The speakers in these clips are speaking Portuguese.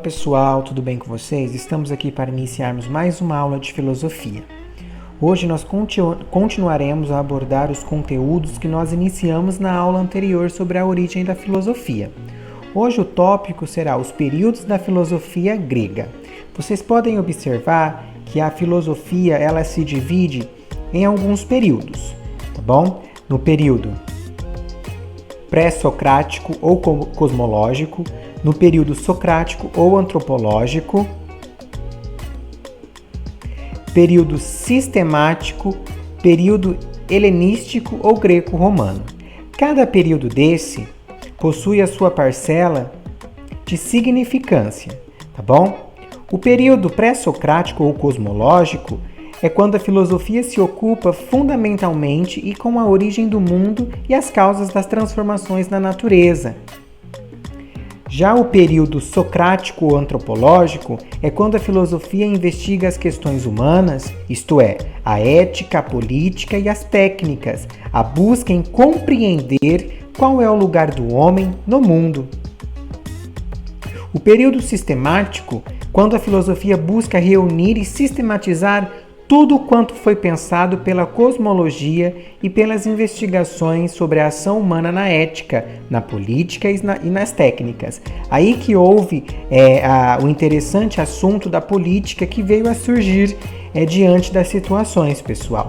Pessoal, tudo bem com vocês? Estamos aqui para iniciarmos mais uma aula de filosofia. Hoje nós continuaremos a abordar os conteúdos que nós iniciamos na aula anterior sobre a origem da filosofia. Hoje o tópico será os períodos da filosofia grega. Vocês podem observar que a filosofia ela se divide em alguns períodos, tá bom? No período pré-socrático ou cosmológico, no período socrático ou antropológico, período sistemático, período helenístico ou greco-romano. Cada período desse possui a sua parcela de significância, tá bom? O período pré-socrático ou cosmológico é quando a filosofia se ocupa fundamentalmente e com a origem do mundo e as causas das transformações na natureza. Já o período socrático ou antropológico é quando a filosofia investiga as questões humanas, isto é, a ética, a política e as técnicas, a busca em compreender qual é o lugar do homem no mundo. O período sistemático, quando a filosofia busca reunir e sistematizar tudo quanto foi pensado pela cosmologia e pelas investigações sobre a ação humana na ética, na política e nas técnicas. Aí que houve o interessante assunto da política que veio a surgir diante das situações, pessoal.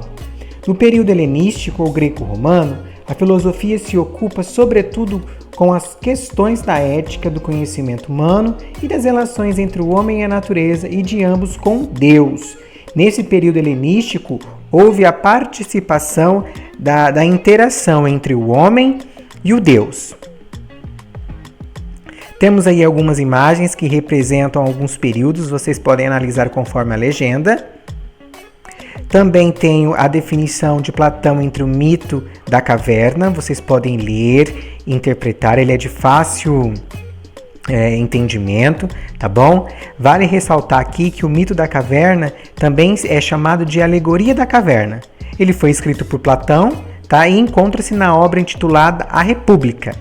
No período helenístico ou greco-romano, a filosofia se ocupa sobretudo com as questões da ética, do conhecimento humano e das relações entre o homem e a natureza e de ambos com Deus. Nesse período helenístico, houve a participação da interação entre o homem e o Deus. Temos aí algumas imagens que representam alguns períodos, vocês podem analisar conforme a legenda. Também tenho a definição de Platão entre o mito da caverna, vocês podem ler, interpretar, ele é de fácil entendimento, tá bom? Vale ressaltar aqui que o mito da caverna também é chamado de alegoria da caverna. Ele foi escrito por Platão, tá? E encontra-se na obra intitulada A República.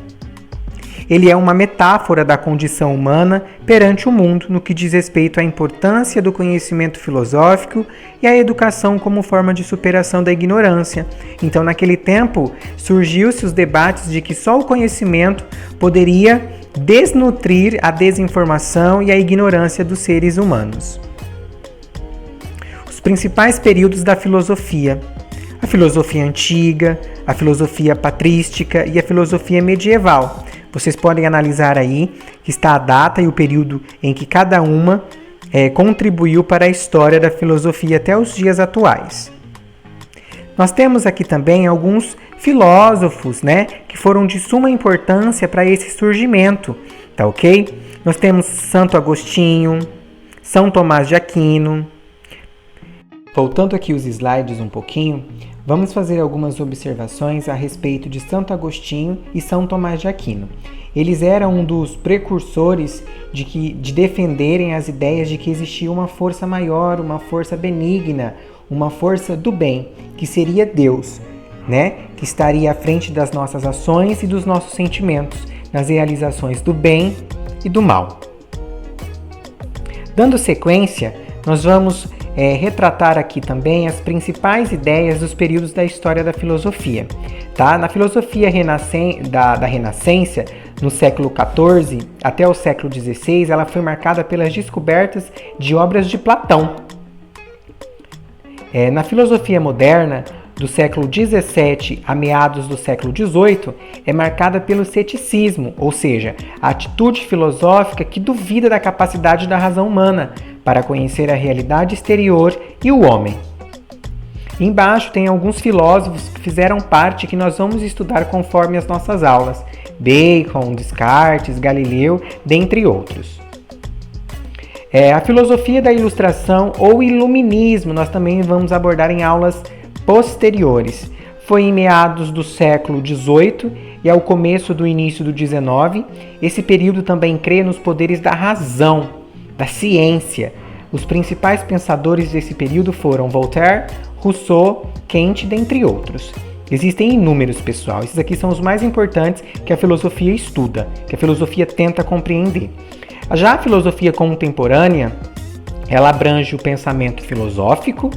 Ele é uma metáfora da condição humana perante o mundo, no que diz respeito à importância do conhecimento filosófico e à educação como forma de superação da ignorância. Então, naquele tempo, surgiu-se os debates de que só o conhecimento poderia desnutrir a desinformação e a ignorância dos seres humanos. Os principais períodos da filosofia: a filosofia antiga, a filosofia patrística e a filosofia medieval. Vocês podem analisar aí que está a data e o período em que cada uma contribuiu para a história da filosofia até os dias atuais. Nós temos aqui também alguns filósofos, que foram de suma importância para esse surgimento, tá ok? Nós temos Santo Agostinho, São Tomás de Aquino. Voltando aqui os slides um pouquinho, vamos fazer algumas observações a respeito de Santo Agostinho e São Tomás de Aquino. Eles eram um dos precursores de defenderem as ideias de que existia uma força maior, uma força benigna, uma força do bem, que seria Deus, que estaria à frente das nossas ações e dos nossos sentimentos, nas realizações do bem e do mal. Dando sequência, nós vamos retratar aqui também as principais ideias dos períodos da história da filosofia. Tá? Na filosofia da Renascença, no século XIV até o século XVI, ela foi marcada pelas descobertas de obras de Platão. Na filosofia moderna, do século XVII a meados do século XVIII, é marcada pelo ceticismo, ou seja, a atitude filosófica que duvida da capacidade da razão humana para conhecer a realidade exterior e o homem. Embaixo tem alguns filósofos que fizeram parte que nós vamos estudar conforme as nossas aulas: Bacon, Descartes, Galileu, dentre outros. A filosofia da ilustração ou iluminismo nós também vamos abordar em aulas posteriores. Foi em meados do século XVIII e ao começo do início do XIX. Esse período também crê nos poderes da razão, da ciência. Os principais pensadores desse período foram Voltaire, Rousseau, Kant, dentre outros. Existem inúmeros, pessoal. Esses aqui são os mais importantes que a filosofia estuda, que a filosofia tenta compreender. Já a filosofia contemporânea, ela abrange o pensamento filosófico,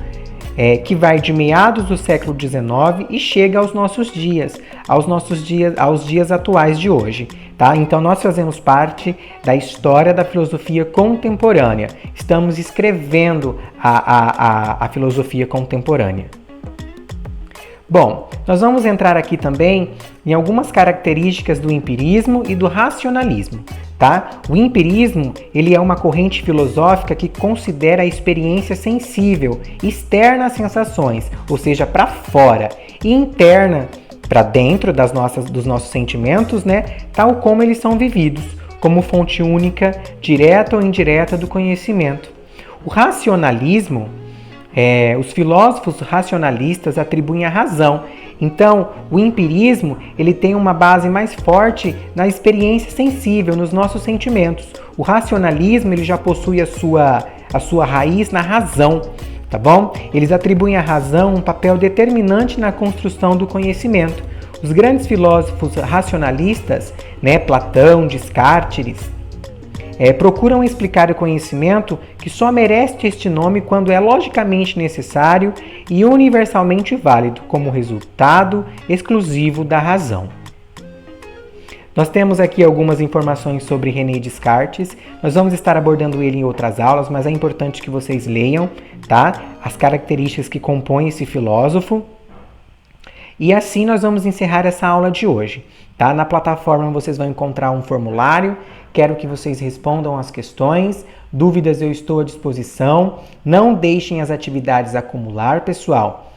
que vai de meados do século XIX e chega aos nossos dias, aos dias atuais de hoje. Tá? Então nós fazemos parte da história da filosofia contemporânea. Estamos escrevendo a filosofia contemporânea. Bom, nós vamos entrar aqui também em algumas características do empirismo e do racionalismo. Tá? O empirismo, ele é uma corrente filosófica que considera a experiência sensível, externa às sensações, ou seja, para fora, e interna, para dentro dos nossos sentimentos, né? Tal como eles são vividos, como fonte única, direta ou indireta do conhecimento. O racionalismo, os filósofos racionalistas atribuem a razão. Então, o empirismo, ele tem uma base mais forte na experiência sensível, nos nossos sentimentos. O racionalismo, ele já possui a sua raiz na razão, tá bom? Eles atribuem à razão um papel determinante na construção do conhecimento. Os grandes filósofos racionalistas, né, Platão, Descartes, procuram explicar o conhecimento que só merece este nome quando é logicamente necessário e universalmente válido, como resultado exclusivo da razão. Nós temos aqui algumas informações sobre René Descartes. Nós vamos estar abordando ele em outras aulas, mas é importante que vocês leiam, tá? As características que compõem esse filósofo. E assim nós vamos encerrar essa aula de hoje. Tá? Na plataforma vocês vão encontrar um formulário. Quero que vocês respondam as questões. Dúvidas eu estou à disposição. Não deixem as atividades acumular, pessoal.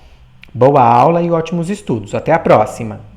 Boa aula e ótimos estudos. Até a próxima!